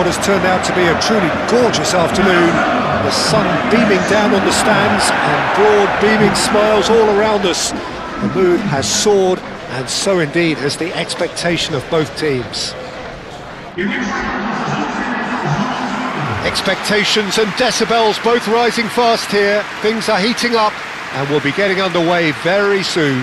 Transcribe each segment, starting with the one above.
what has turned out to be a truly gorgeous afternoon. The sun beaming down on the stands and broad beaming smiles all around us. The mood has soared, and so indeed has the expectation of both teams. Expectations and decibels both rising fast here. Things are heating up and we'll be getting underway very soon.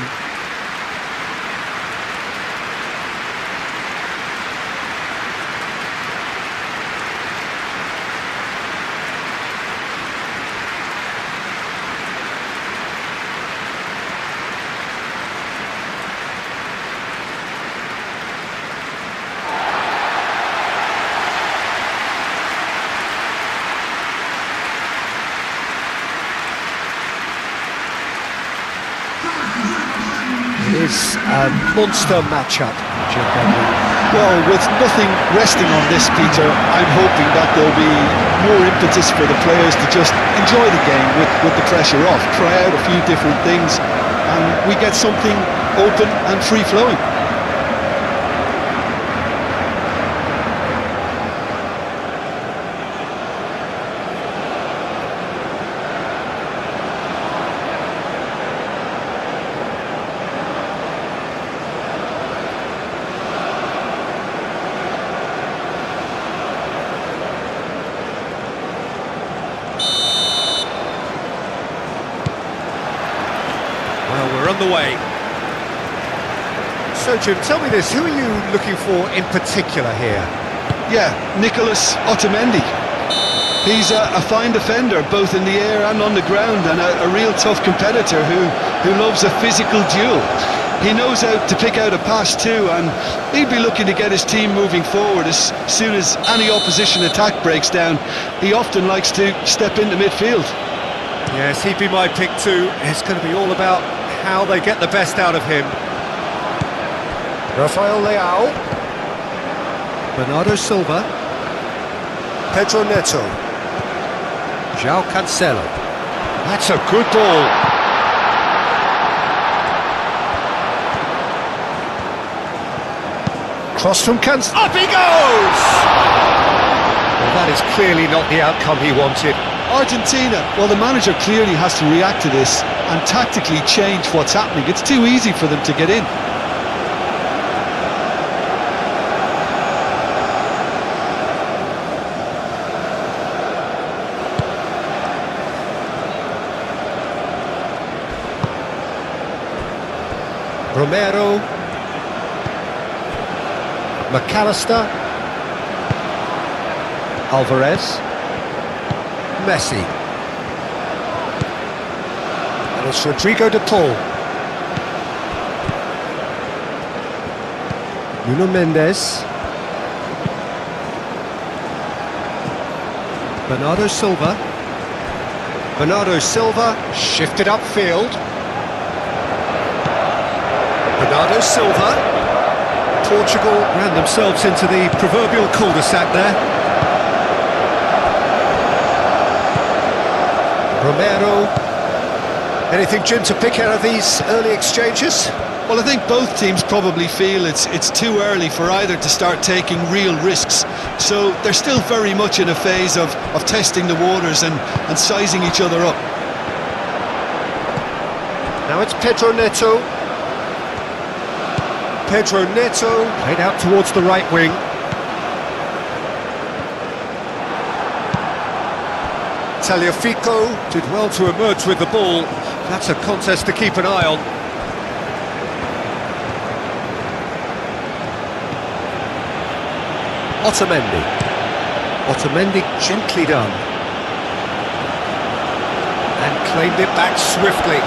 Is a monster matchup, Well, with nothing resting on this, Peter, I'm hoping that there'll be more impetus for the players to just enjoy the game with the pressure off, try out a few different things, and we get something open and free-flowing. We're on the way. So Jim, tell me this, who are you looking for in particular here? Yeah, Nicolas Otamendi. He's a fine defender, both in the air and on the ground, and a real tough competitor who loves a physical duel. He knows how to pick out a pass too, and he'd be looking to get his team moving forward as soon as any opposition attack breaks down. He often likes to step into midfield. Yes, he'd be my pick too. It's going to be all about how they get the best out of him. Rafael Leao. Bernardo Silva. Pedro Neto. João Cancelo. That's a good ball. Cross from Cancelo. Up he goes! Well, that is clearly not the outcome he wanted. Argentina, well, the manager clearly has to react to this and tactically change what's happening. It's too easy for them to get in. Romero. McAllister. Alvarez. Messi. And it's Rodrigo de Paul. Nuno Mendes. Bernardo Silva. Bernardo Silva shifted upfield. Bernardo Silva. Portugal ran themselves into the proverbial cul-de-sac there. Romero. Anything, Jim, to pick out of these early exchanges? Well, I think both teams probably feel it's too early for either to start taking real risks. So they're still very much in a phase of testing the waters and sizing each other up. Now it's Pedro Neto. Pedro Neto played out towards the right wing. Tagliafico did well to emerge with the ball. That's a contest to keep an eye on. Otamendi. Otamendi gently done. And claimed it back swiftly.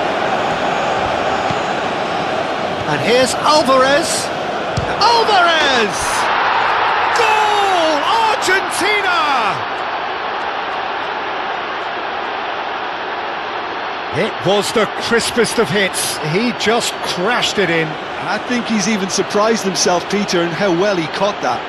And here's Alvarez. Alvarez! Goal! Argentina! It was the crispest of hits. He just crashed it in. I think he's even surprised himself, Peter, in how well he caught that.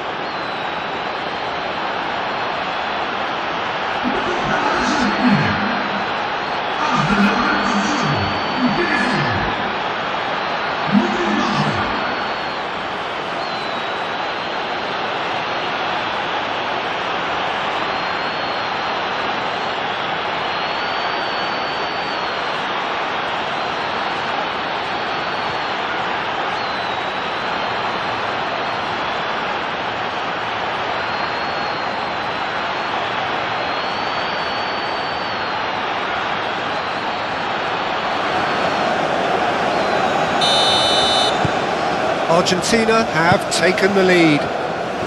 Argentina have taken the lead.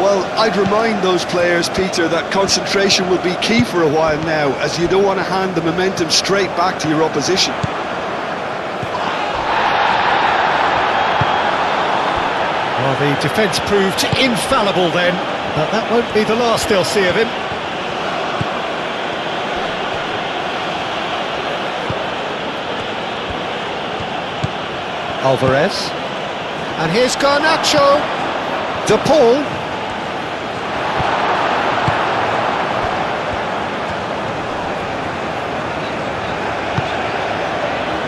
Well, I'd remind those players, Peter, that concentration will be key for a while now, as you don't want to hand the momentum straight back to your opposition. Well, the defence proved infallible then, but that won't be the last they'll see of him. Alvarez. And here's Garnacho. De Paul.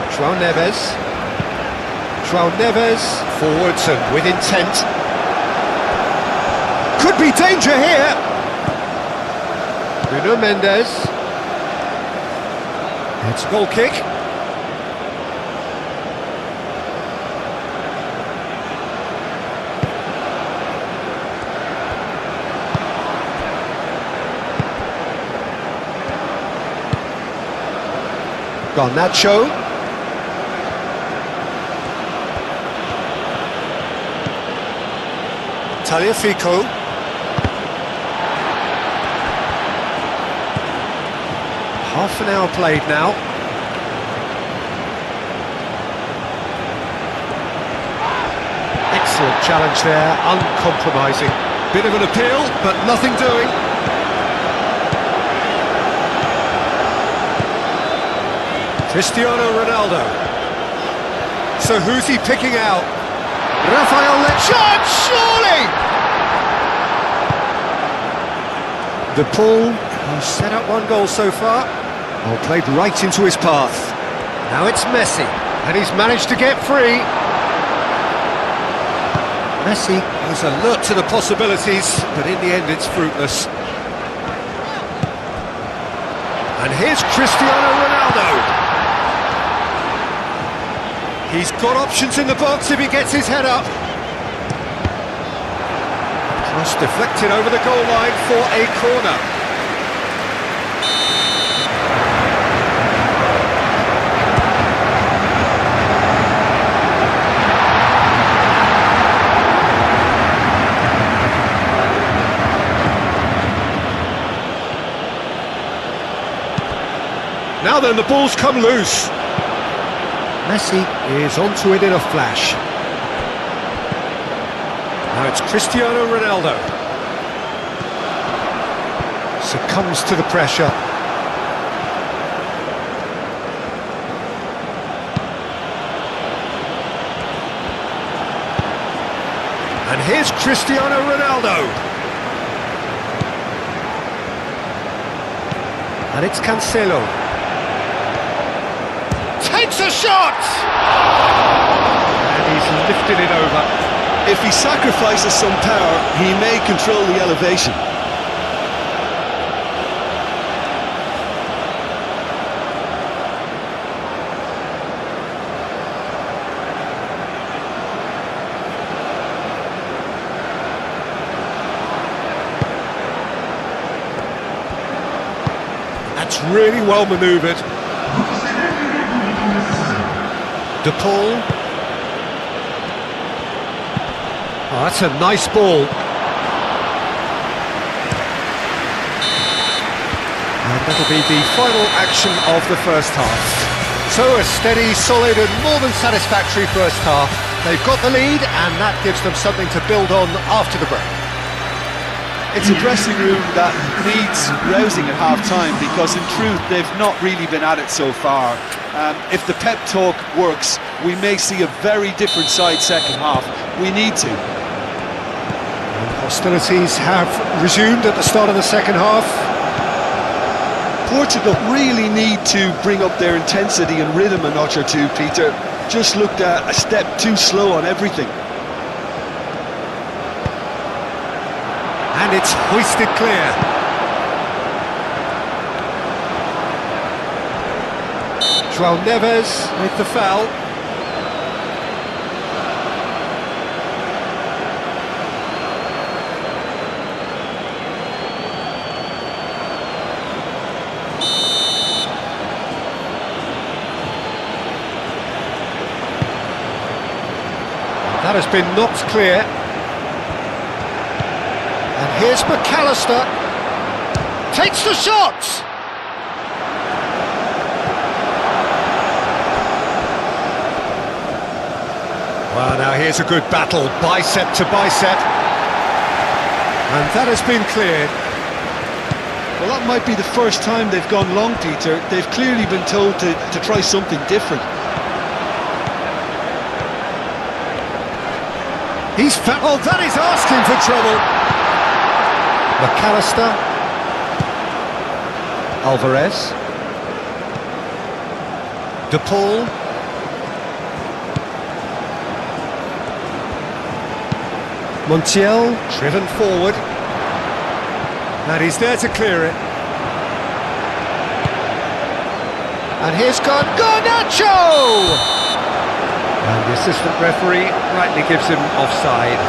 João Neves. João Neves forwards and with intent. Could be danger here. Nuno Mendes. It's a goal kick. Garnacho. Tagliafico. Half an hour played now. Excellent challenge there, uncompromising. Bit of an appeal, but nothing doing. Cristiano Ronaldo. So who's he picking out? Rafael shot, surely! De Paul has set up one goal so far. Well, played right into his path. Now it's Messi, and he's managed to get free. Messi is alert to the possibilities, but in the end it's fruitless. And here's Cristiano Ronaldo. He's got options in the box if he gets his head up. Cross deflected over the goal line for a corner. Now then, the ball's come loose. Messi is onto it in a flash. Now it's Cristiano Ronaldo. Succumbs to the pressure. And here's Cristiano Ronaldo. And it's Cancelo. Takes a shot! And he's lifted it over. If he sacrifices some power, he may control the elevation. That's really well manoeuvred. De Paul. Oh, that's a nice ball. And that'll be the final action of the first half. So a steady, solid and more than satisfactory first half. They've got the lead and that gives them something to build on after the break. It's a dressing room that needs rousing at half-time because in truth they've not really been at it so far. If the pep talk works, we may see a very different side second half. We need to. And hostilities have resumed at the start of the second half. Portugal really need to bring up their intensity and rhythm a notch or two, Peter. Just looked a step too slow on everything. And it's hoisted clear. João Neves with the foul. That has been knocked clear. And here's McAllister. Takes the shot! Well, now here's a good battle, bicep to bicep. And that has been cleared. Well, that might be the first time they've gone long, Peter. They've clearly been told to try something different. Oh, that is asking for trouble. McAllister. Alvarez. De Paul. Montiel, driven forward. And he's there to clear it. And here's Garnacho! And the assistant referee rightly gives him offside.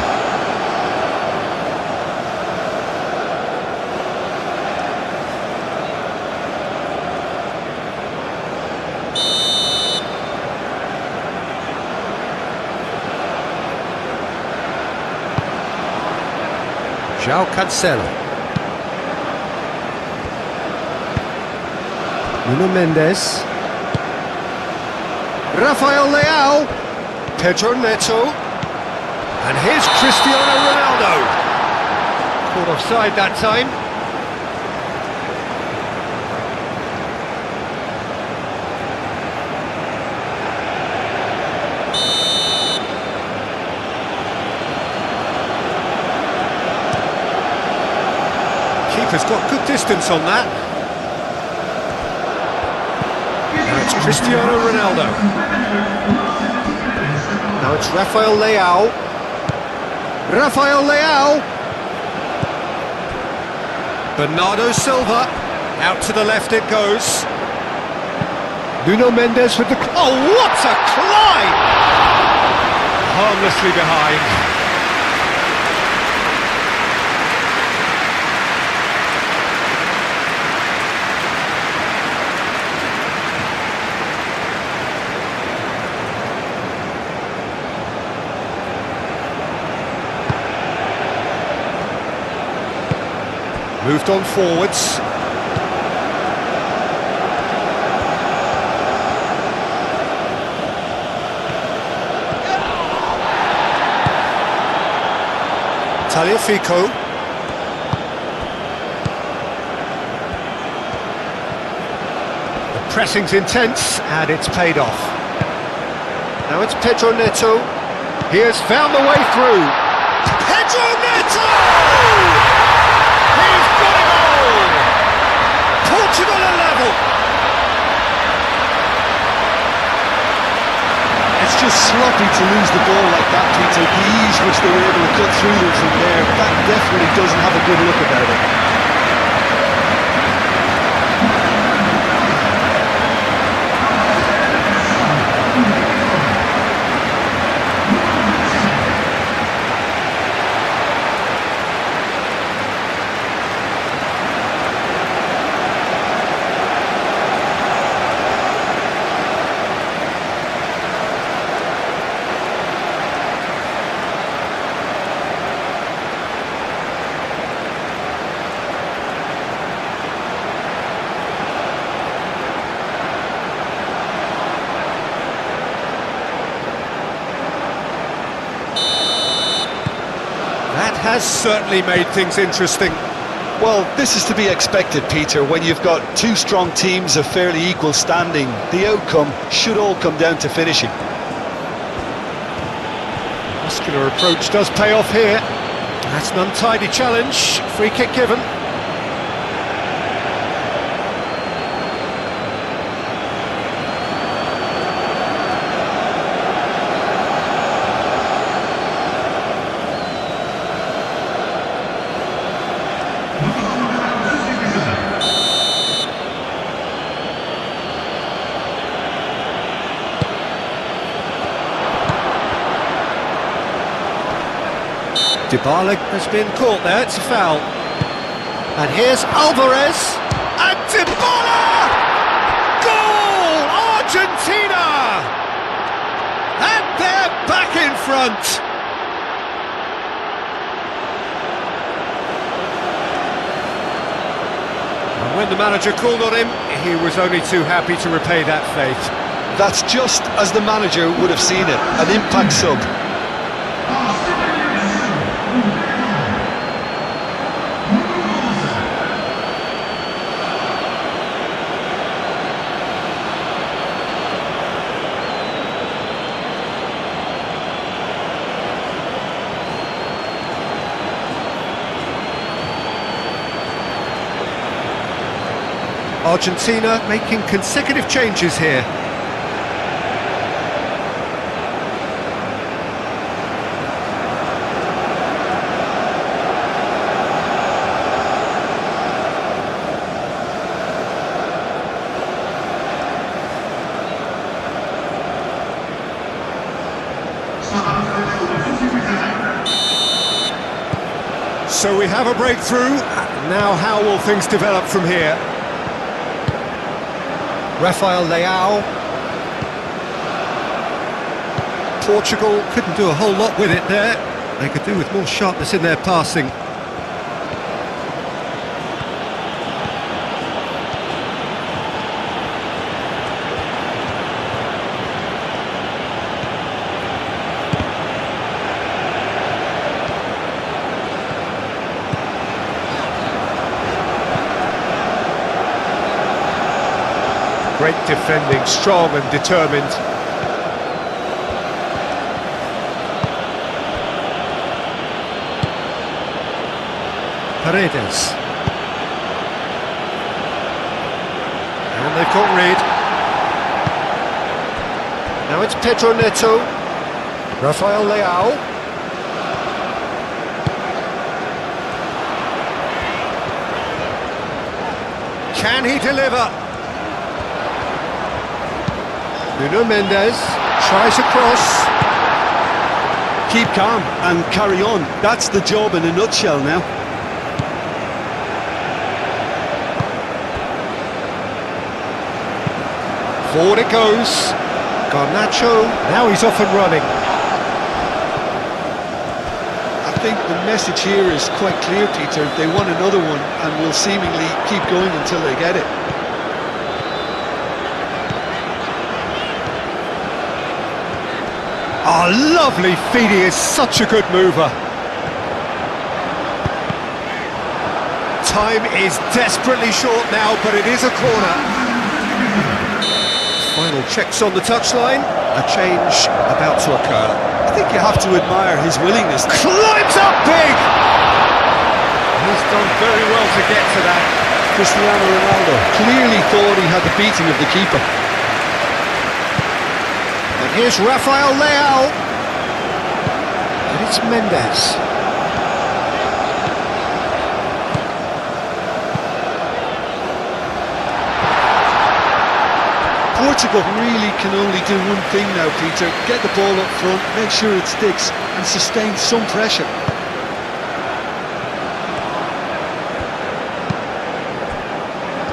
João Cancelo. Nuno Mendes. Rafael Leao. Pedro Neto. And here's Cristiano Ronaldo. Caught offside that time. Keeper's got good distance on that. Now it's Cristiano Ronaldo. Now it's Rafael Leao. Rafael Leao. Bernardo Silva. Out to the left it goes. Nuno Mendes with the... Oh, what a climb! Harmlessly behind. Moved on forwards. Tagliafico. The pressing's intense and it's paid off. Now it's Pedro Neto. He has found the way through. Pedro Neto! He's got it all! Portugal are level! It's just sloppy to lose the ball like that, Peter. The ease which they were able to cut through them from there, that definitely doesn't have a good look about it. Has certainly made things interesting. Well, this is to be expected, Peter. When you've got two strong teams of fairly equal standing, the outcome should all come down to finishing. Muscular approach does pay off here. That's an untidy challenge. Free kick given. Dybala has been caught there, it's a foul. And here's Alvarez, and Dybala! Goal! Argentina! And there they're back in front! And when the manager called on him, he was only too happy to repay that faith. That's just as the manager would have seen it, an impact sub. Argentina making consecutive changes here. So we have a breakthrough. Now how will things develop from here? Rafael Leao. Portugal couldn't do a whole lot with it there. They could do with more sharpness in their passing. Great defending, strong and determined. Paredes. And they've got rid. Now it's Pedro Neto. Rafael Leao. Can he deliver? Nuno Mendes tries a cross. Keep calm and carry on. That's the job in a nutshell now. Forward it goes. Garnacho. Now he's off and running. I think the message here is quite clear, Peter. They want another one and will seemingly keep going until they get it. Oh, lovely feed, he is such a good mover. Time is desperately short now, but it is a corner. Final checks on the touchline, a change about to occur. I think you have to admire his willingness. Climbs up big! He's done very well to get to that. Cristiano Ronaldo clearly thought he had the beating of the keeper. Here's Rafael Leao, and it's Mendes. Portugal really can only do one thing now, Peter. Get the ball up front, make sure it sticks, and sustain some pressure.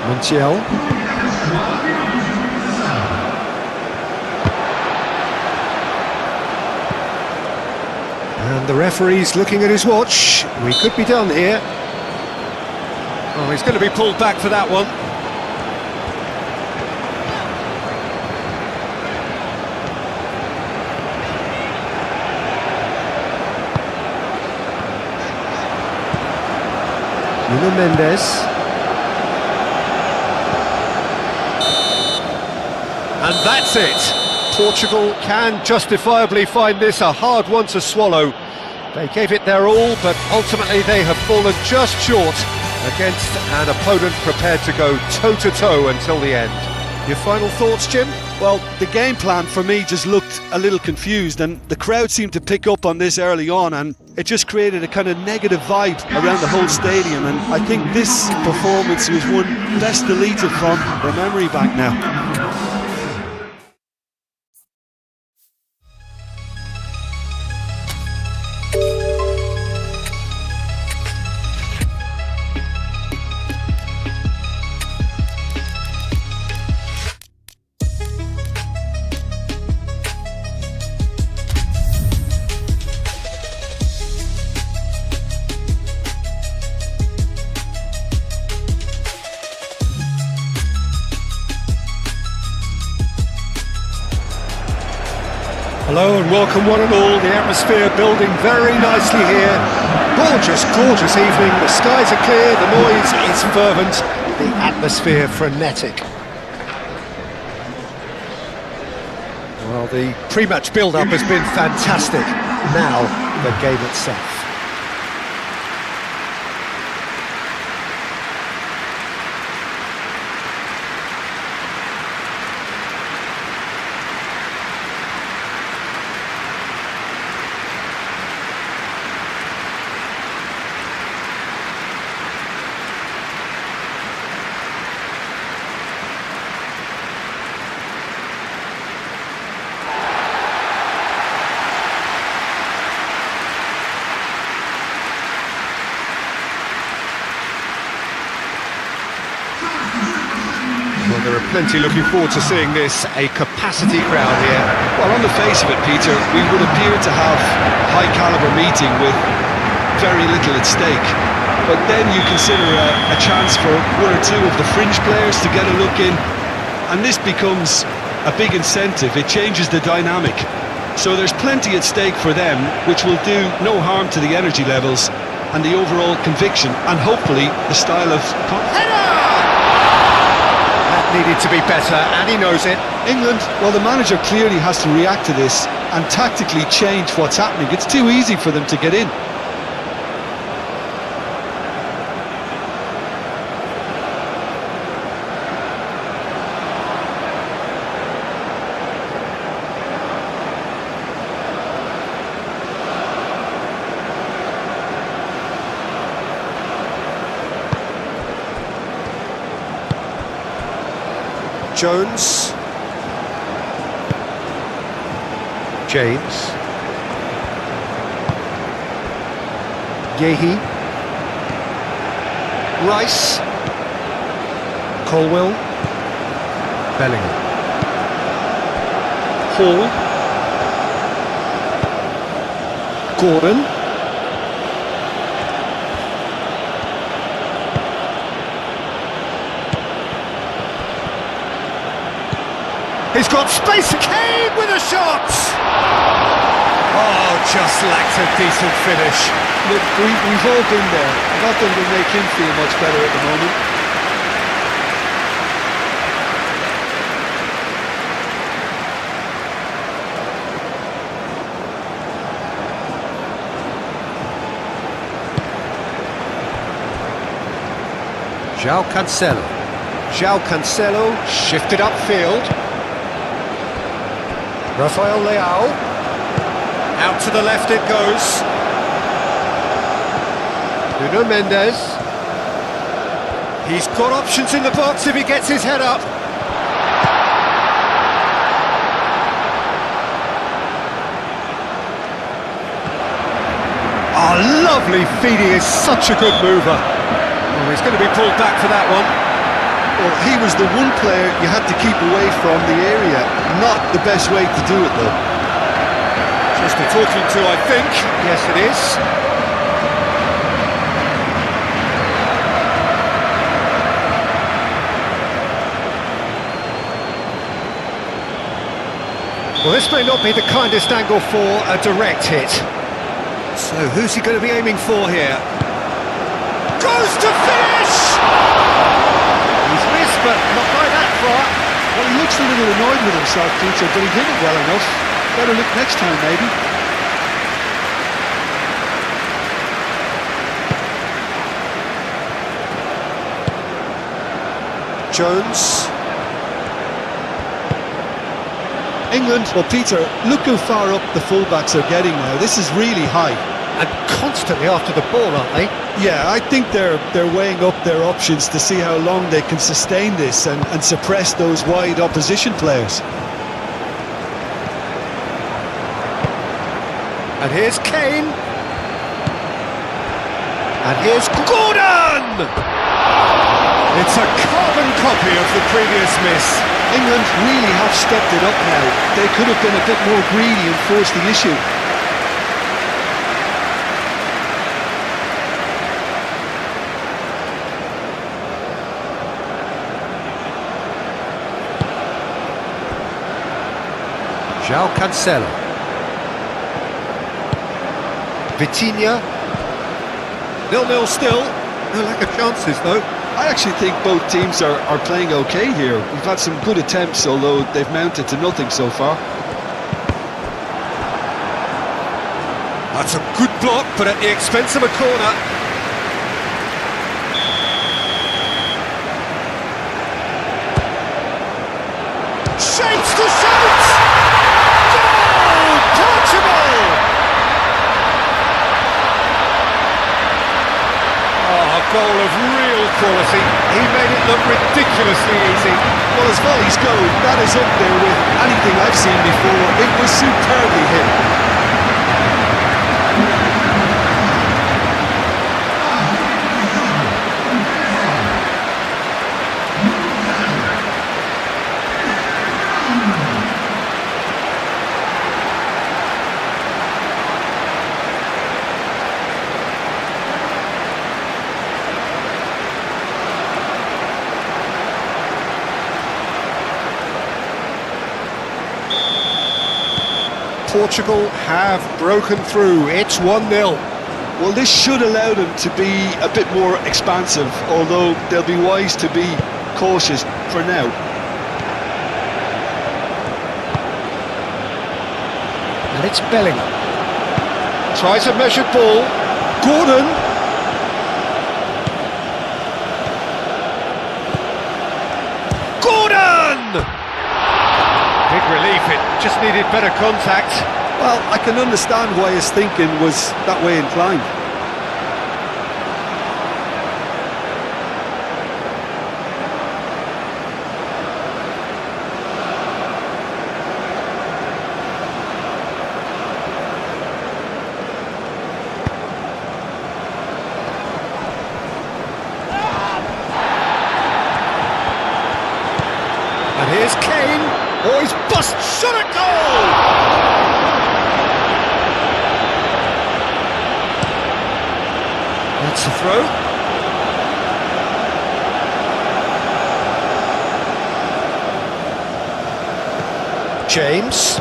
Montiel. And the referee's looking at his watch. We could be done here. Oh, he's going to be pulled back for that one. Nuno Mendes. And that's it. Portugal can justifiably find this a hard one to swallow. They gave it their all, but ultimately they have fallen just short against an opponent prepared to go toe-to-toe until the end. Your final thoughts, Jim? Well, the game plan for me just looked a little confused, and the crowd seemed to pick up on this early on, and it just created a kind of negative vibe around the whole stadium, and I think this performance was one best deleted from the memory bank now. welcome one and all. The atmosphere building very nicely here. Gorgeous, gorgeous evening. The skies are clear, the noise is fervent, the atmosphere frenetic. Well, the pre-match build-up has been fantastic. Now, the game itself. Well, there are plenty looking forward to seeing this, a capacity crowd here. Well, on the face of it, Peter, we would appear to have a high-caliber meeting with very little at stake. But then you consider a chance for one or two of the fringe players to get a look in, and this becomes a big incentive. It changes the dynamic. So there's plenty at stake for them, which will do no harm to the energy levels and the overall conviction, and hopefully the style of... Needed to be better, and he knows it. England, well, the manager clearly has to react to this and tactically change what's happening. It's too easy for them to get in. Jones. James. Yehi. Rice. Colwell. Bellingham. Hall. Gordon. He's got space. Kane with a shot! Oh, just lacked a decent finish. Look, we've all been there. Nothing will make him feel much better at the moment. João Cancelo. João Cancelo shifted upfield. Rafael Leao. Out to the left it goes. Nuno Mendes. He's got options in the box if he gets his head up. Oh, lovely feed. He is such a good mover. Oh, he's going to be pulled back for that one. Well, he was the one player you had to keep away from the area. Not the best way to do it, though. Just a talking to, I think. Yes, it is. Well, this may not be the kindest angle for a direct hit. So, who's he going to be aiming for here? Goes to finish! He's missed, but not by that far. Well, he looks a little annoyed with himself, Peter, but he hit it well enough. Better look next time, maybe. Jones. England, well, Peter, look how far up the fullbacks are getting now. This is really high. And constantly after the ball, aren't they? Yeah, I think they're weighing up their options to see how long they can sustain this and suppress those wide opposition players. And here's Kane. And here's Gordon! It's a carbon copy of the previous miss. England really have stepped it up now. They could have been a bit more greedy and forced the issue. João Cancelo. Vitinha. 0-0 still. No lack of chances, though. I actually think both teams are playing okay here. We've had some good attempts, although they've mounted to nothing so far. That's a good block, but at the expense of a corner. Shapes to shoot! Goal! Portugal! Oh, a goal of real quality. He made it look ridiculously easy. Well, as volleys go, that is up there with anything I've seen before. It was superbly hit. Portugal have broken through. It's 1-0. Well, this should allow them to be a bit more expansive, although they'll be wise to be cautious for now. And it's Bellingham. Tries a measured ball. Gordon. Gordon! Big relief, it just needed better contact. Well, I can understand why his thinking was that way inclined. And here's Kane. Oh, he's bust shot at goal! That's a throw. James.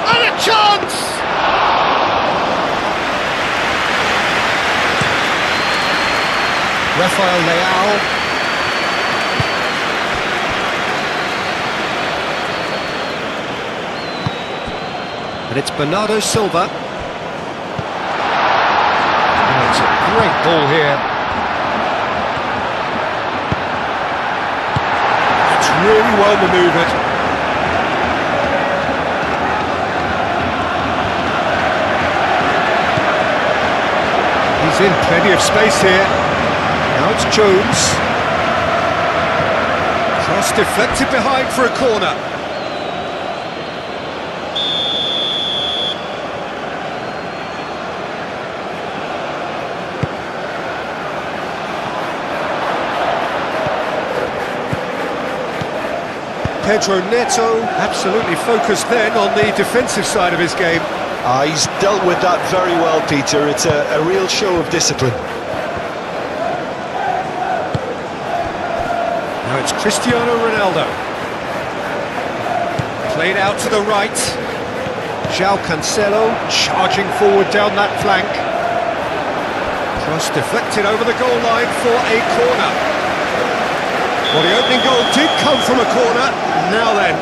And a chance! Rafael Leao. And it's Bernardo Silva. Oh, it's a great ball here. It's really well manoeuvred. He's in plenty of space here. Now it's Jones. Cross deflected behind for a corner. Pedro Neto absolutely focused then on the defensive side of his game. He's dealt with that very well, Peter. It's a real show of discipline. Now it's Cristiano Ronaldo. Played out to the right. João Cancelo charging forward down that flank. Cross deflected over the goal line for a corner. Well, the opening goal did come from a corner. Now then.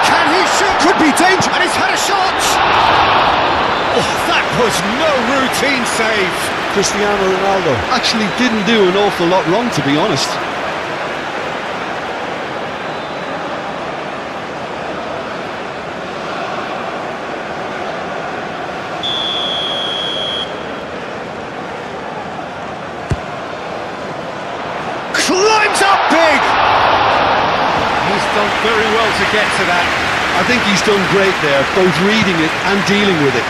Can he shoot? Could be danger. And he's had a shot. Oh, that was no routine save. Cristiano Ronaldo actually didn't do an awful lot wrong, to be honest. Climbs up big! He's done very well to get to that. I think he's done great there, both reading it and dealing with it.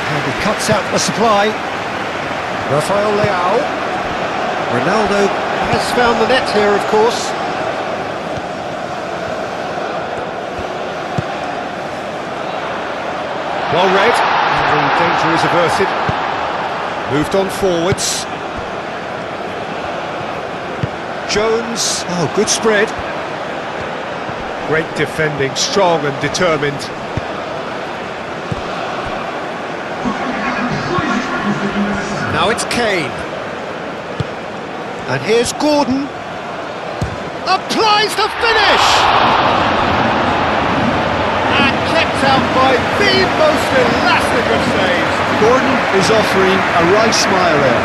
And he cuts out the supply. Rafael Leao. Ronaldo has found the net here, of course. Well read, and the danger is averted. Moved on forwards. Jones, oh, good spread. Great defending, strong and determined. Now it's Kane. And here's Gordon. Applies the finish! And kept out by the most elastic of saves. Gordon is offering a right smile there.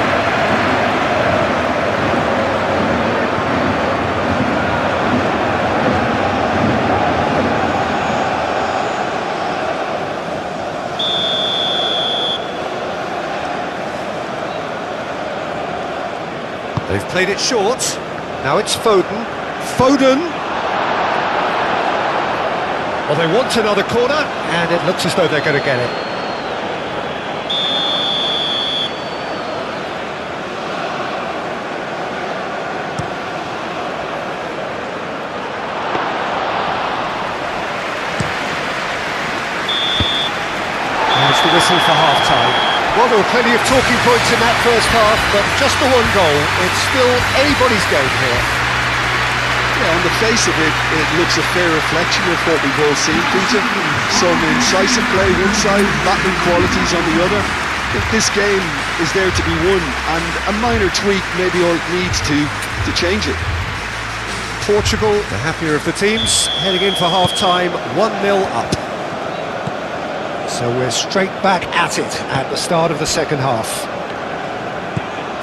They've played it short. Now it's Foden. Foden! Well, they want another corner, and it looks as though they're going to get it. There's the whistle for half-time. Well, there were plenty of talking points in that first half, but just the one goal. It's still anybody's game here. Yeah, on the face of it, it looks a fair reflection of what we've all seen, Peter. Some incisive play one side, battling qualities on the other. I think this game is there to be won, and a minor tweak maybe all it needs to change it. Portugal, the happier of the teams, heading in for half-time, 1-0 up. So we're straight back at it at the start of the second half.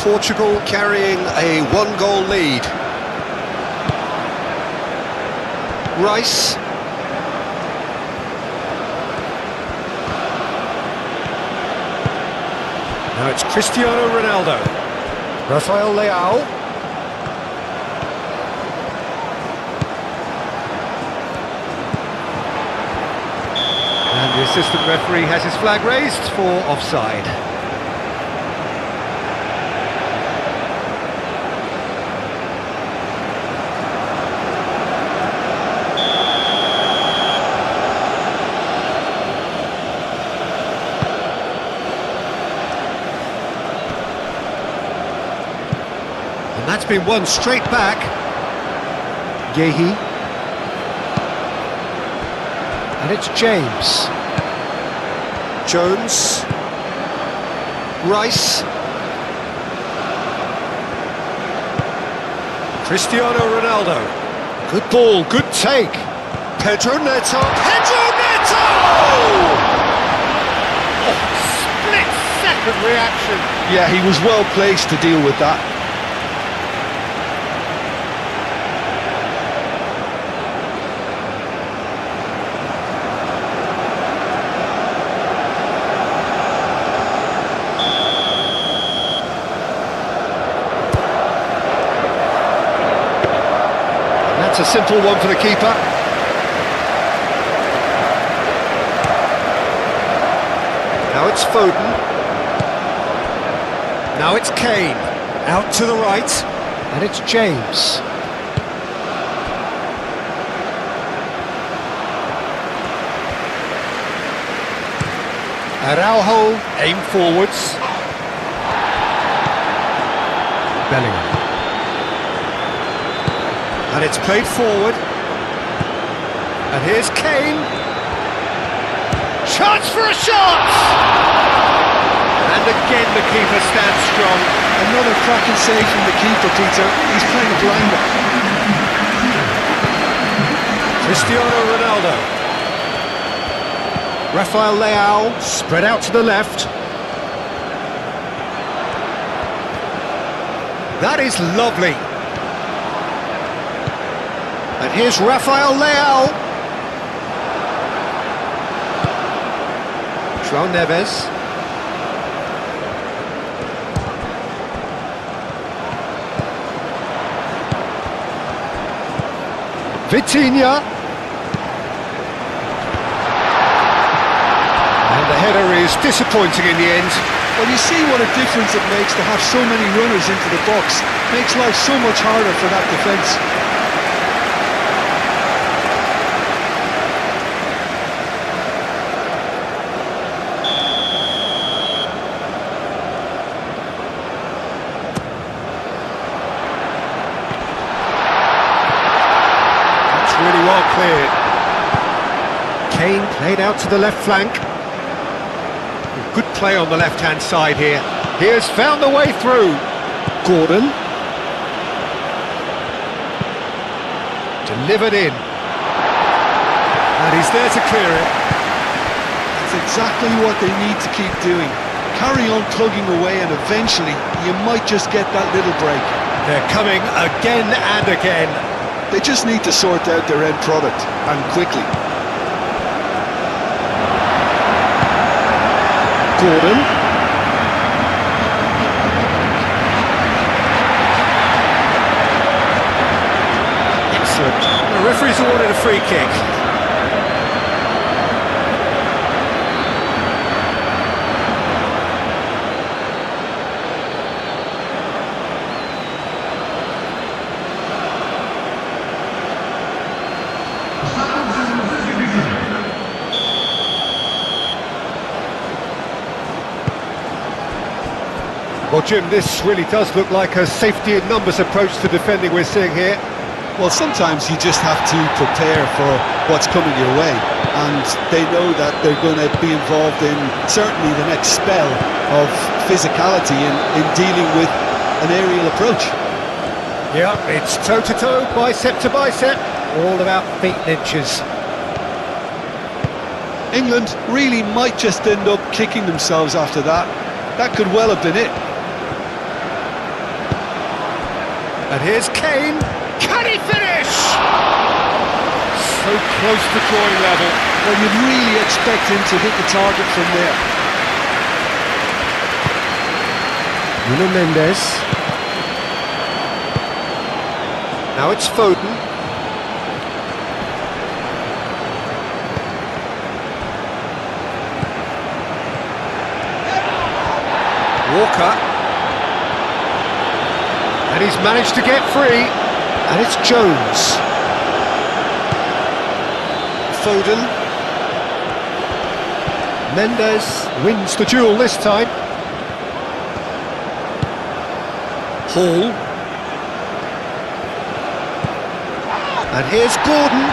Portugal carrying a one-goal lead. Rice. Now it's Cristiano Ronaldo. Rafael Leao. And the assistant referee has his flag raised for offside. And that's been won straight back. Yehi. And it's James. Jones. Rice. Cristiano Ronaldo. Good ball, good take. Pedro Neto. Pedro Neto! Oh, split-second reaction. Yeah, he was well placed to deal with that. That's a simple one for the keeper. Now it's Foden. Now it's Kane. Out to the right. And it's James. Araujo, aim forwards. Bellingham. And it's played forward. And here's Kane. Chance for a shot! And again the keeper stands strong. Another cracking save from the keeper, Peter. He's playing a blinder. Cristiano Ronaldo. Rafael Leao, spread out to the left. That is lovely. And here's Rafael Leao. João Neves. Vitinha. And the header is disappointing in the end. Well, you see what a difference it makes to have so many runners into the box. Makes life so much harder for that defence. cleared. Kane played out to the left flank. Good play on the left-hand side here. He has found the way through. Gordon. Delivered in. And he's there to clear it. That's exactly what they need to keep doing. Carry on plugging away and eventually you might just get that little break. They're coming again and again. They just need to sort out their end product, and quickly. Gordon. Excellent. The referee's awarded a free kick. Well, Jim, this really does look like a safety in numbers approach to defending we're seeing here. Well, sometimes you just have to prepare for what's coming your way, and they know that they're going to be involved in certainly the next spell of physicality in dealing with an aerial approach. Yeah, it's toe-to-toe, bicep to bicep, all about feet and inches. England really might just end up kicking themselves after that. That could well have been it. And here's Kane. Can he finish? So close to drawing level. Well, you'd really expect him to hit the target from there. Nuno Mendes. Now it's Foden. Walker. And he's managed to get free. And it's Jones. Foden. Mendes wins the duel this time. Hall. And here's Gordon.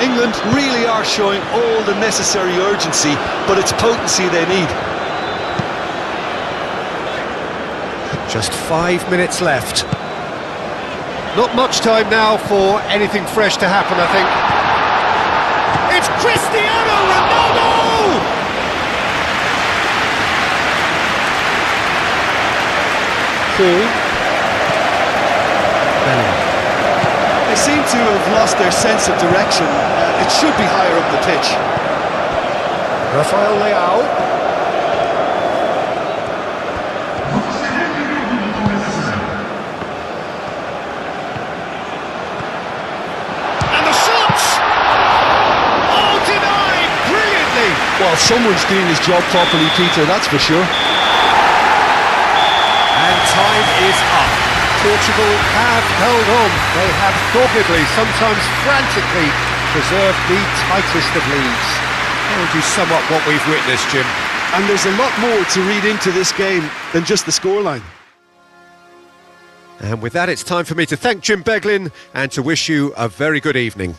England really are showing all the necessary urgency, but it's potency they need. Just 5 minutes left. Not much time now for anything fresh to happen, I think. It's Cristiano Ronaldo! Hall. They seem to have lost their sense of direction. It should be higher up the pitch. Rafael Leao. And the shots! Oh, denied! Brilliantly! Well, someone's doing his job properly, Peter, that's for sure. And time is up. Portugal have held on. They have doggedly, sometimes frantically, preserved the tightest of leads. How would you sum up what we've witnessed, Jim? And there's a lot more to read into this game than just the scoreline. And with that, it's time for me to thank Jim Beglin and to wish you a very good evening.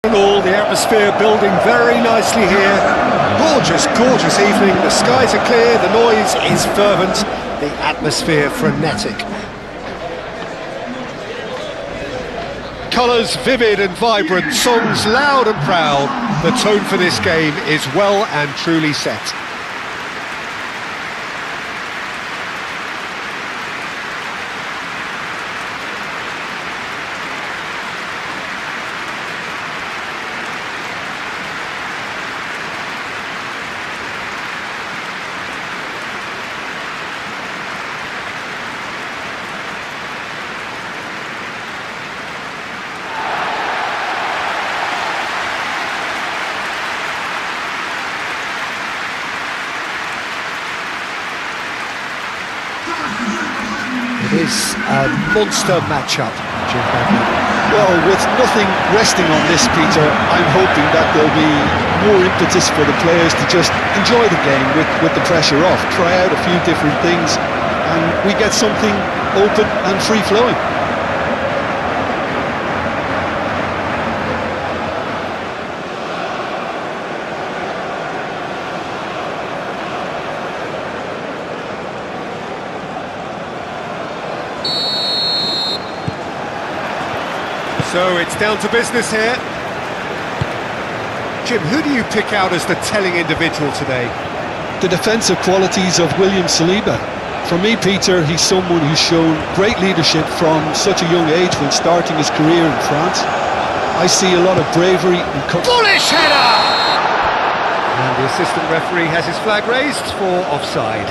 All the atmosphere building very nicely here. Gorgeous, gorgeous evening. The skies are clear, the noise is fervent, the atmosphere frenetic. Colours vivid and vibrant, songs loud and proud. The tone for this game is well and truly set. a monster matchup, Jim Bagley. Well, with nothing resting on this, Peter, I'm hoping that there'll be more impetus for the players to just enjoy the game with the pressure off, try out a few different things, and we get something open and free-flowing. So it's down to business here. Jim, who do you pick out as the telling individual today? The defensive qualities of William Saliba. For me, Peter, he's someone who's shown great leadership from such a young age when starting his career in France. I see a lot of bravery and bullish header! And the assistant referee has his flag raised for offside.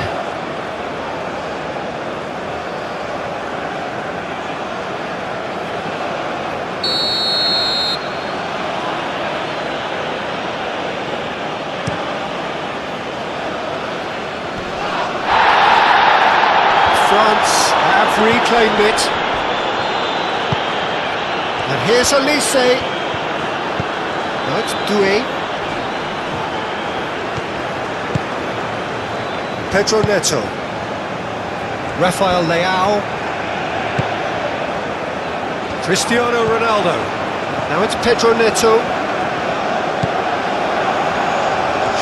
France have reclaimed it. And here's Olise. Now it's Doué. Pedro Neto. Rafael Leao. Cristiano Ronaldo. Now it's Pedro Neto.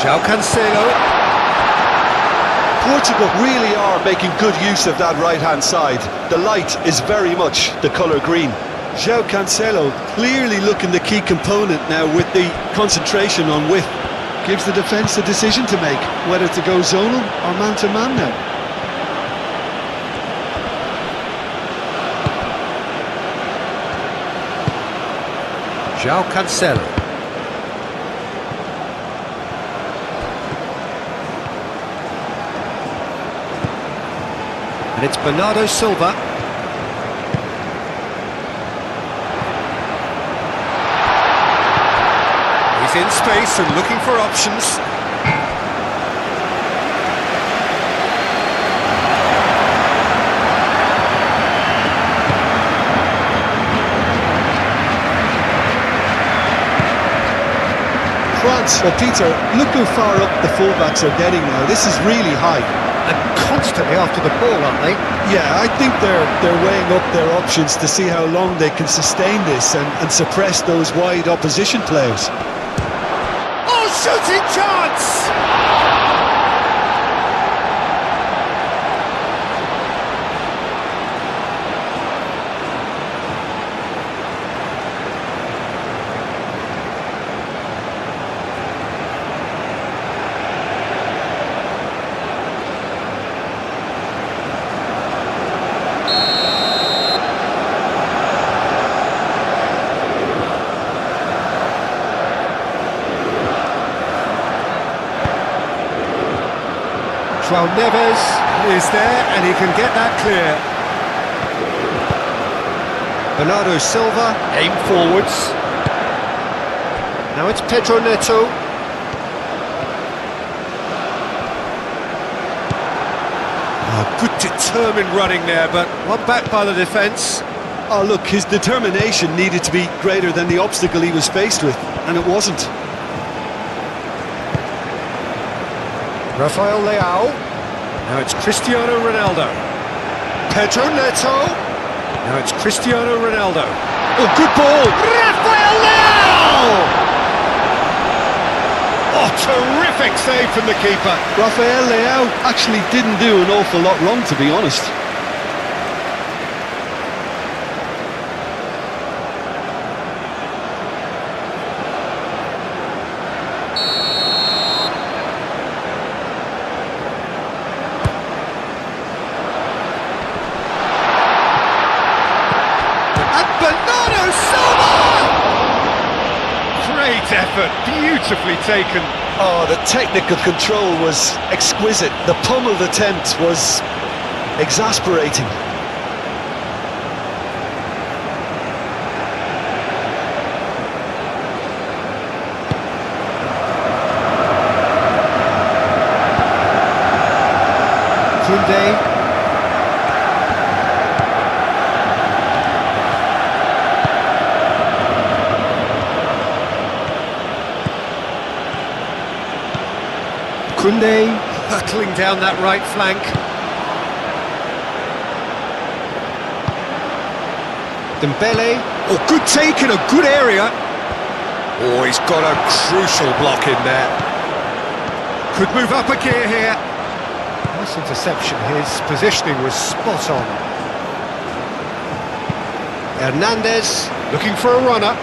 João Cancelo. Portugal really are making good use of that right-hand side. The light is very much the colour green. João Cancelo clearly looking the key component now with the concentration on width. Gives the defence a decision to make, whether to go zonal or man-to-man now. João Cancelo. And it's Bernardo Silva. He's in space and looking for options. France, well Peter, look how far up the fullbacks are getting now. This is really high. And constantly after the ball, aren't they? Yeah, I think they're weighing up their options to see how long they can sustain this and suppress those wide opposition players. Oh, shooting chance! João Neves is there and he can get that clear. Bernardo Silva, aim forwards. Now it's Pedro Neto. Oh, good determined running there, but one back by the defence. Oh look, his determination needed to be greater than the obstacle he was faced with, and it wasn't. Rafael Leao. Now it's Cristiano Ronaldo. Pedro Neto. Now it's Cristiano Ronaldo. Oh, good ball! Rafael Leao! Oh, terrific save from the keeper. Rafael Leao actually didn't do an awful lot wrong, to be honest. Bernardo Silva! Great effort, beautifully taken. Oh, the technical control was exquisite. The pummeled attempt was exasperating. Koundé. Koundé hurtling down that right flank. Dembele. Oh, good take in a good area. Oh, he's got a crucial block in there. Could move up a gear here. Nice interception. His positioning was spot on. Hernandez looking for a runner.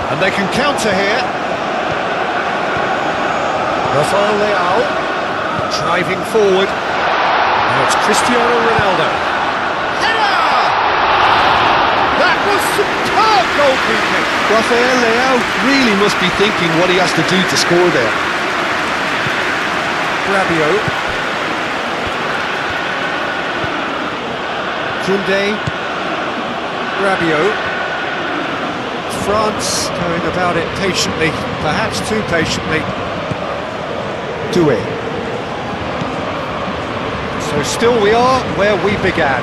And they can counter here. Rafael Leao driving forward. Now it's Cristiano Ronaldo. Header! That was superb goalkeeping. Rafael Leao really must be thinking what he has to do to score there. Rabiot. Koundé. Rabiot. France going about it patiently, perhaps too patiently. Doué. So still we are where we began.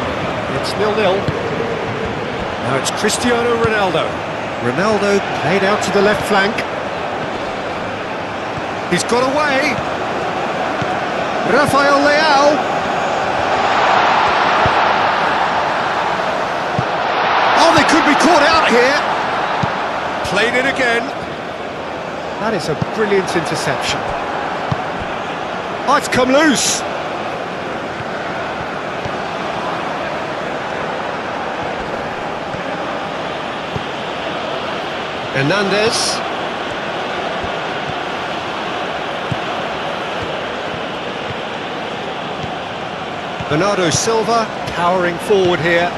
It's 0-0. Now it's Cristiano Ronaldo. Ronaldo played out to the left flank. He's got away. Rafael Leao. Oh, they could be caught out here. Played it again. That is a brilliant interception. Oh, it's come loose. Hernandez. Bernardo Silva powering forward here.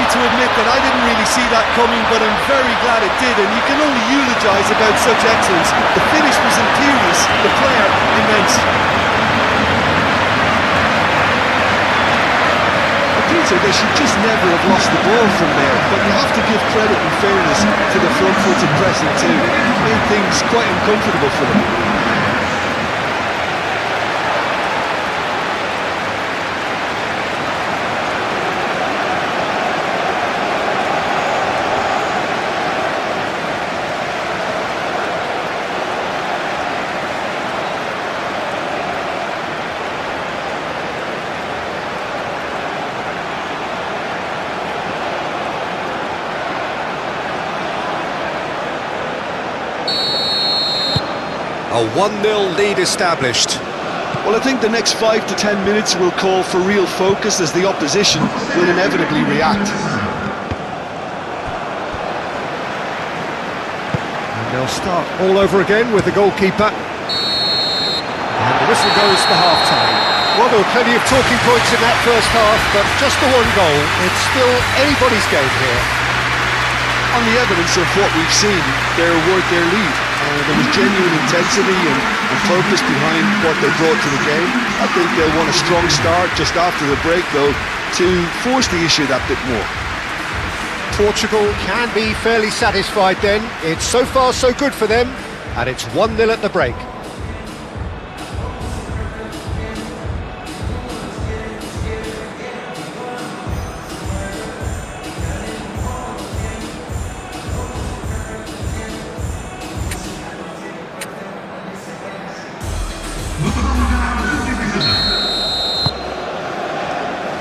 To admit that I didn't really see that coming, but I'm very glad it did, and you can only eulogise about such excellence. The finish was imperious, the player immense. Peter, they should just never have lost the ball from there, but you have to give credit and fairness to the front-footed pressing too. It made things quite uncomfortable for them. A 1-0 lead established. Well, I think the next 5 to 10 minutes will call for real focus as the opposition will inevitably react. And they'll start all over again with the goalkeeper. And the whistle goes for half-time. Well, there were plenty of talking points in that first half, but just the one goal. It's still anybody's game here. On the evidence of what we've seen, they're worth their lead. There was genuine intensity and purpose behind what they brought to the game. I think they'll want a strong start just after the break, though, to force the issue that bit more. Portugal can be fairly satisfied then. It's so far so good for them, and it's 1-0 at the break.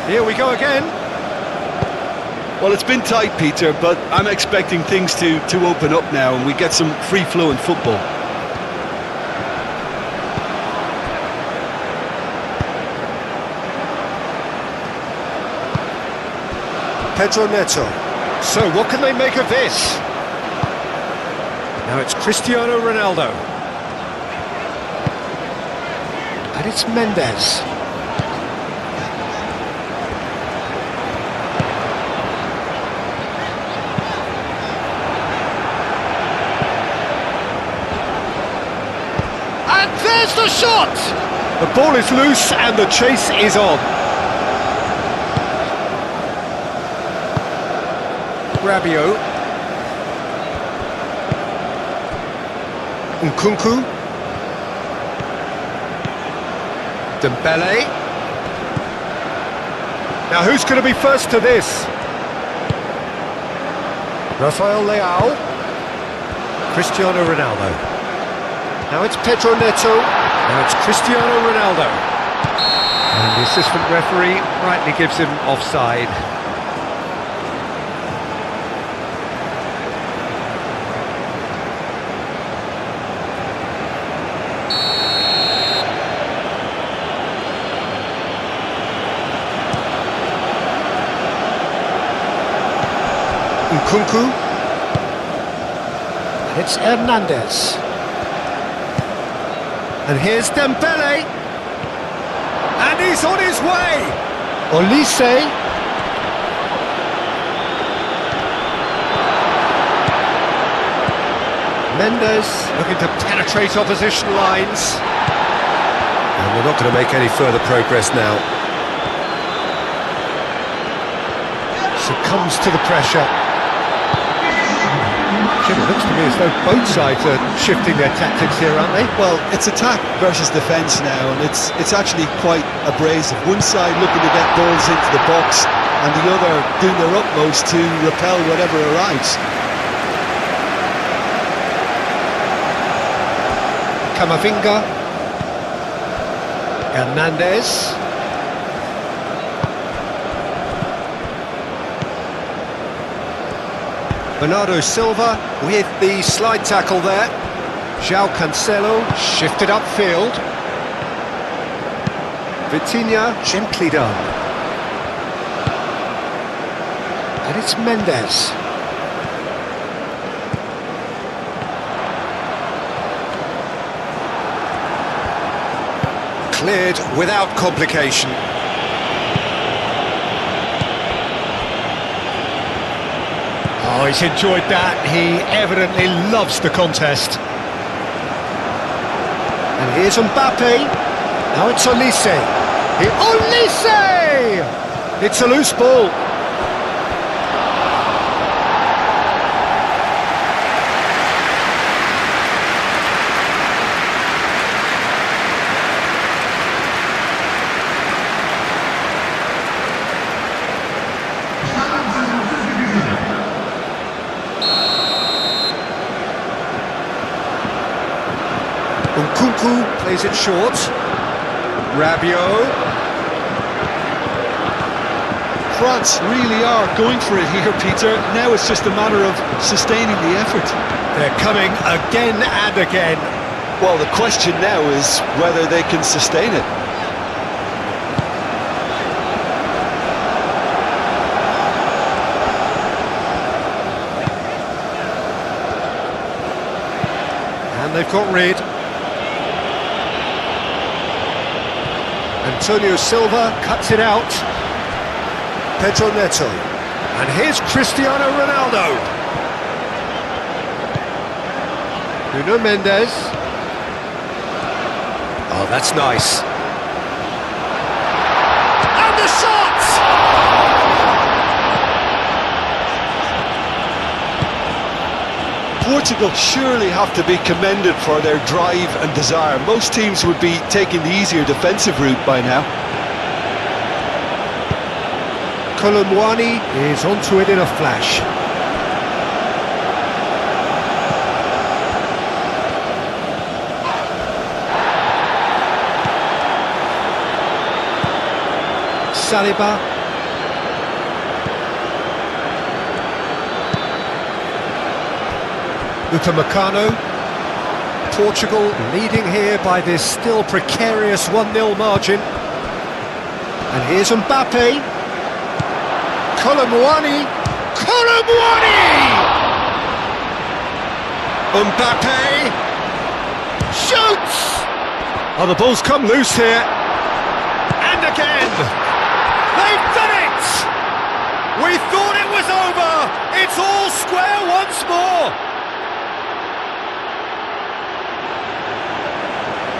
Here we go again. Well, it's been tight, Peter, but I'm expecting things to open up now and we get some free-flowing football. Pedro Neto. So what can they make of this? Now it's Cristiano Ronaldo. And it's Mendes. There's the shot! The ball is loose and the chase is on. Rabiot. Nkunku. Dembele. Now who's going to be first to this? Rafael Leao. Cristiano Ronaldo. Now it's Pedro Neto. Now it's Cristiano Ronaldo. And the assistant referee rightly gives him offside. Nkunku. It's Hernandez. And here's Dembele. And he's on his way. Olise. Mendes looking to penetrate opposition lines. And they're not going to make any further progress now. Succumbs to the pressure. Jim, it looks to me as though both sides are shifting their tactics here, aren't they? Well, it's attack versus defence now, and it's actually quite abrasive. One side looking to get balls into the box, and the other doing their utmost to repel whatever arrives. Camavinga. Hernandez. Bernardo Silva with the slide tackle there. João Cancelo shifted upfield. Vitinha gently done. And it's Mendes. Cleared without complication. Oh, he's enjoyed that. He evidently loves the contest. And here's Mbappe. Now it's Olise. Olise! It's a loose ball. Nkunku plays it short. Rabiot. France really are going for it here, Peter. Now it's just a matter of sustaining the effort. They're coming again and again. Well, the question now is whether they can sustain it. And they've got rid. Antonio Silva cuts it out. Pedro Neto. And here's Cristiano Ronaldo. Nuno Mendes. Oh, that's nice. And the shot! Portugal surely have to be commended for their drive and desire. Most teams would be taking the easier defensive route by now. Colomwani is onto it in a flash. Saliba. Upamecano. Portugal leading here by this still precarious 1-0 margin. And here's Mbappe. Colomwani. Mbappe shoots. Oh, the ball's come loose here. And again. They've done it. We thought it was over. It's all square once more.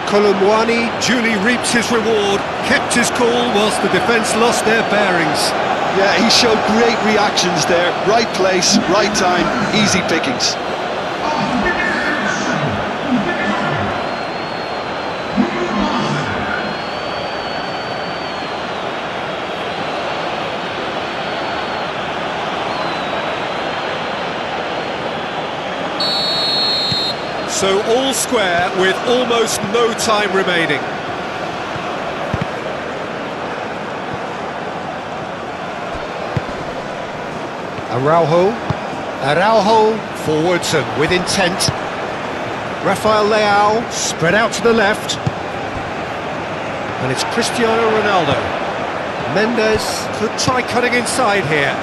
Colomwani duly reaps his reward, kept his cool whilst the defence lost their bearings. Yeah, he showed great reactions there. Right place, right time, easy pickings. So all square with almost no time remaining. Araujo forwards and with intent. Rafael Leao spread out to the left. And it's Cristiano Ronaldo. Mendes could try cutting inside here.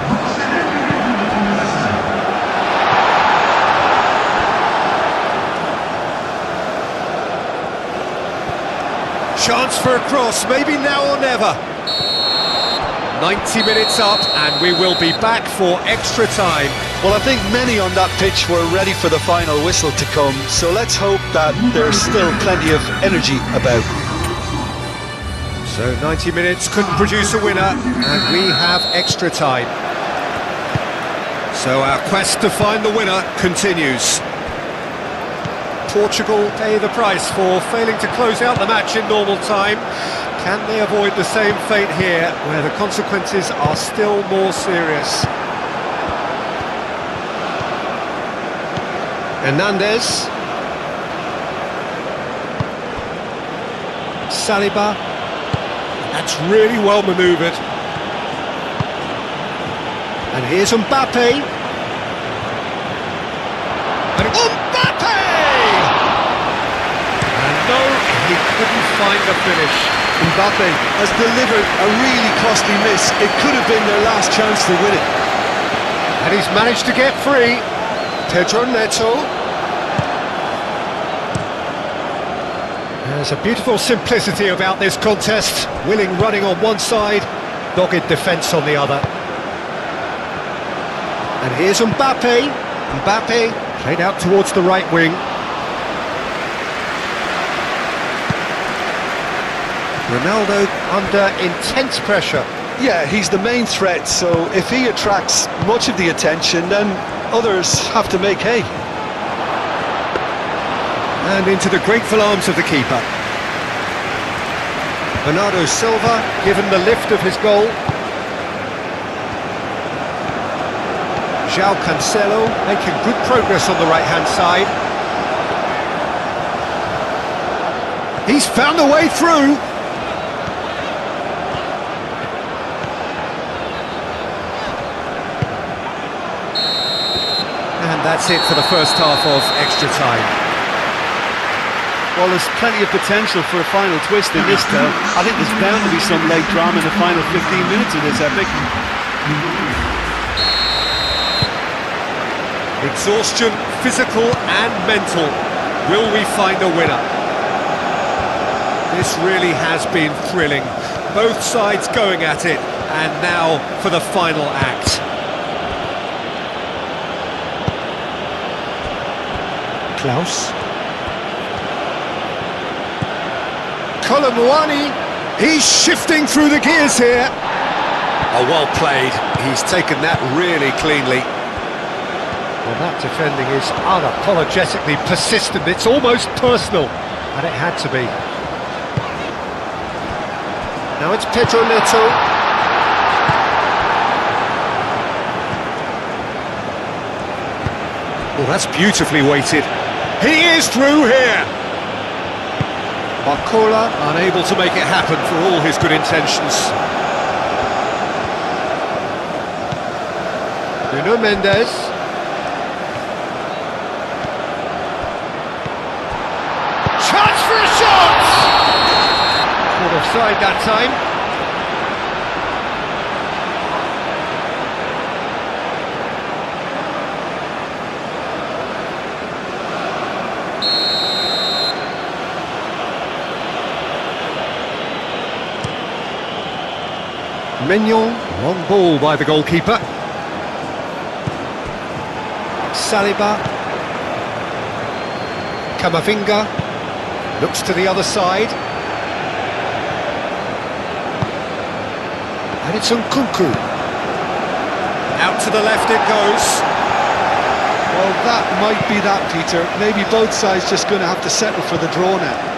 Chance for a cross, maybe now or never. 90 minutes up and we will be back for extra time. Well, I think many on that pitch were ready for the final whistle to come, so let's hope that there's still plenty of energy about. So 90 minutes couldn't produce a winner and we have extra time. So our quest to find the winner continues. Portugal pay the price for failing to close out the match in normal time. Can they avoid the same fate here, where the consequences are still more serious? Hernandez. Saliba. That's really well manoeuvred. And here's Mbappe. And Mbappe! And no, he couldn't find the finish. Mbappe has delivered a really costly miss. It could have been their last chance to win it. And he's managed to get free. Pedro Neto. There's a beautiful simplicity about this contest. Willing running on one side, dogged defence on the other. And here's Mbappe. Mbappe played out towards the right wing. Ronaldo under intense pressure. Yeah, he's the main threat, so if he attracts much of the attention, then others have to make hay. And into the grateful arms of the keeper. Bernardo Silva given the lift of his goal. João Cancelo making good progress on the right-hand side. He's found a way through. And that's it for the first half of extra time. Well, there's plenty of potential for a final twist in this tale. I think there's bound to be some late drama in the final 15 minutes of this epic. Exhaustion, physical and mental. Will we find a winner? This really has been thrilling. Both sides going at it, and now for the final act. Klaus. Colomwani, he's shifting through the gears here. Oh, well played. He's taken that really cleanly. Well, that defending is unapologetically persistent. It's almost personal, and it had to be. Now it's Pedro Neto. Oh, that's beautifully weighted. He is through here. Barcola unable to make it happen for all his good intentions. Nuno Mendes. Chance for a shot! Caught offside that time. Mignon, long ball by the goalkeeper. Saliba. Camavinga looks to the other side. And it's Nkunku. Out to the left it goes. Well, that might be that, Peter. Maybe both sides just going to have to settle for the draw now.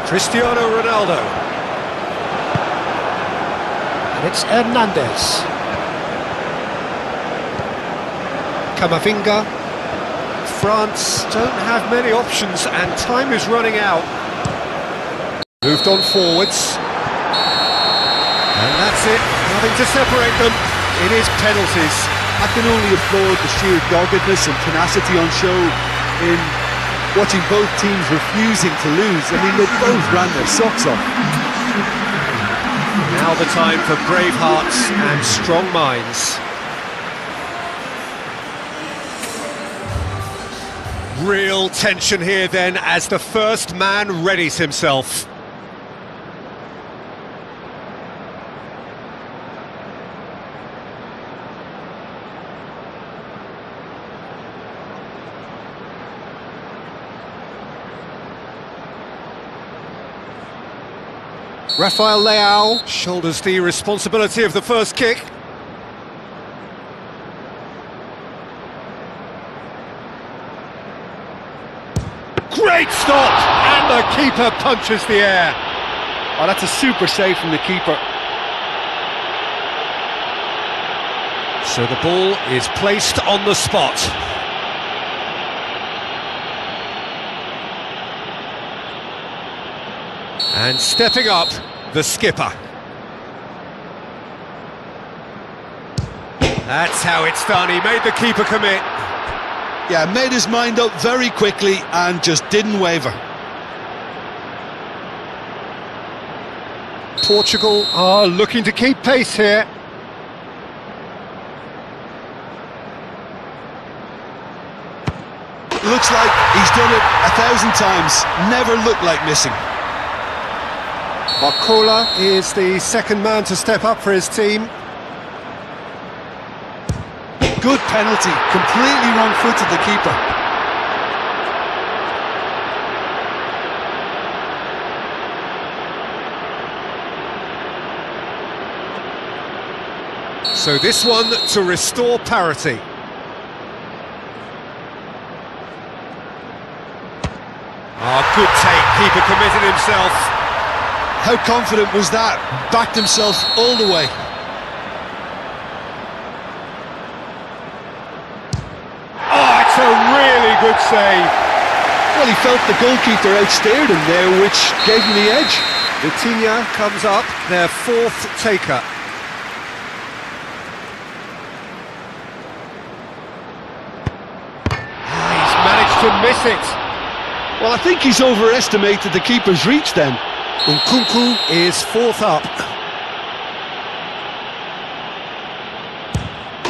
Cristiano Ronaldo. And it's Hernandez. Camavinga. France don't have many options and time is running out. Moved on forwards. And that's it, nothing to separate them. It is penalties. I can only applaud the sheer doggedness and tenacity on show in watching both teams refusing to lose. I mean, they both ran their socks off. Now the time for brave hearts and strong minds. Real tension here then as the first man readies himself. Rafael Leao shoulders the responsibility of the first kick. Great stop! And the keeper punches the air. Oh, that's a super save from the keeper. So the ball is placed on the spot. And stepping up, the skipper. That's how it's done, he made the keeper commit. Yeah, made his mind up very quickly and just didn't waver. Portugal are looking to keep pace here. Looks like he's done it 1,000 times, never looked like missing. Barcola is the second man to step up for his team. Good penalty, completely wrong-footed the keeper. So this one to restore parity. Good take, keeper committed himself. How confident was that? Backed himself all the way. Oh, it's a really good save. Well, he felt the goalkeeper outsteered him there, which gave him the edge. Vitinha comes up, their fourth taker. He's managed to miss it. Well, I think he's overestimated the keeper's reach then. Nkunku is fourth up.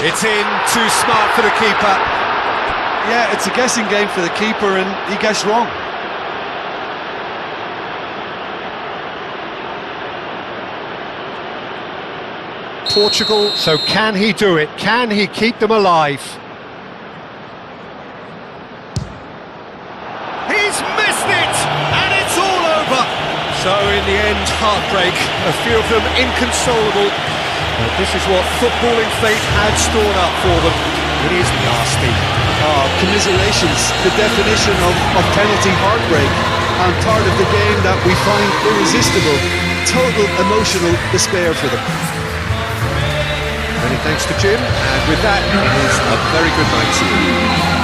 It's in, too smart for the keeper. Yeah, it's a guessing game for the keeper and he guessed wrong. Portugal, so can he do it? Can he keep them alive? He's missed it! And it's all over! So in the end, heartbreak, a few of them inconsolable. But this is what footballing fate had stored up for them. It is nasty. Oh, commiserations, the definition of penalty heartbreak, and part of the game that we find irresistible. Total emotional despair for them. Many thanks to Jim, and with that, it is a very good night to you.